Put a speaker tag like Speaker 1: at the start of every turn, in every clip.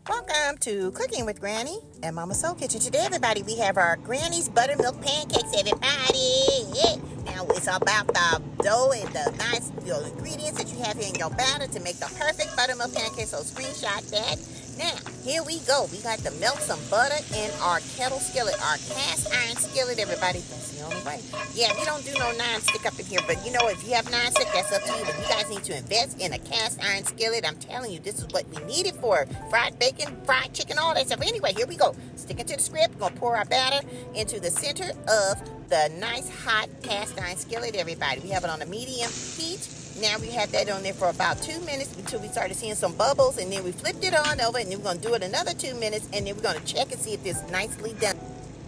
Speaker 1: Welcome to Cooking with Granny and Mama Soul Kitchen. Today, everybody, we have our Granny's Buttermilk Pancakes, everybody. Yeah. Now, it's about the dough and the nice ingredients that you have here in your batter to make the perfect buttermilk pancakes, so screenshot that. Now, here we go. We got to melt some butter in our kettle skillet, our cast iron skillet, everybody. That's the only way. Yeah, we don't do no non-stick up in here, but you know, if you have non-stick, that's up to you. But you guys need to invest in a cast iron skillet. I'm telling you, this is what we need it for. Fried bacon, fried chicken, all that stuff. Anyway, here we go. Sticking to the script. We're going to pour our batter into the center of the nice hot cast iron skillet, everybody. We have it on a medium heat. Now we had that on there for about 2 minutes until we started seeing some bubbles, and then we flipped it on over, and then we're going to do it another 2 minutes, and then we're going to check and see if it's nicely done.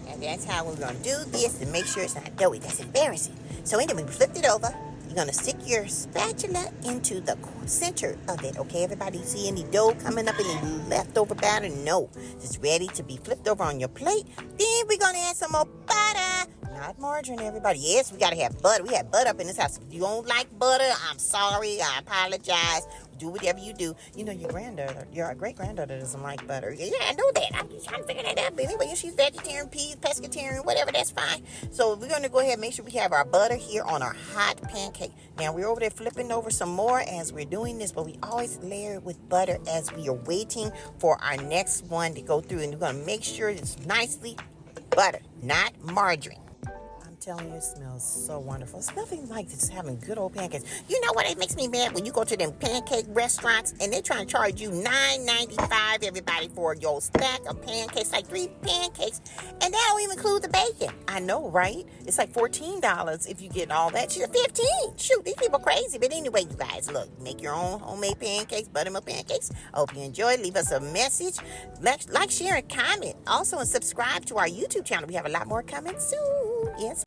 Speaker 1: And that's how we're going to do this to make sure it's not doughy. That's embarrassing. So anyway, we flipped it over. You're going to stick your spatula into the center of it, okay? Everybody see any dough coming up, any leftover batter? No. It's ready to be flipped over on your plate. Then we're going to add some more butter. Not margarine, everybody. Yes, we got to have butter. We have butter up in this house. If you don't like butter, I'm sorry. I apologize. Do whatever you do. You know, your great-granddaughter doesn't like butter. Yeah, I know that. I'm just trying to figure that out. But anyway, if she's vegetarian, pescatarian, whatever, that's fine. So we're going to go ahead and make sure we have our butter here on our hot pancake. Now, we're over there flipping over some more as we're doing this, but we always layer it with butter as we are waiting for our next one to go through. And we're going to make sure it's nicely butter, not margarine. Telling you, it smells so wonderful. It's nothing like just having good old pancakes. You know what? It makes me mad when you go to them pancake restaurants and they try to charge you $9.95, everybody, for your stack of pancakes, like 3 pancakes, and they don't even include the bacon. I know, right? It's like $14 if you get all that. She's 15. Shoot, these people crazy. But anyway, you guys, look, make your own homemade pancakes, buttermilk pancakes. I hope you enjoyed. Leave us a message. Like, share, and comment. Also, and subscribe to our YouTube channel. We have a lot more coming soon. Yes.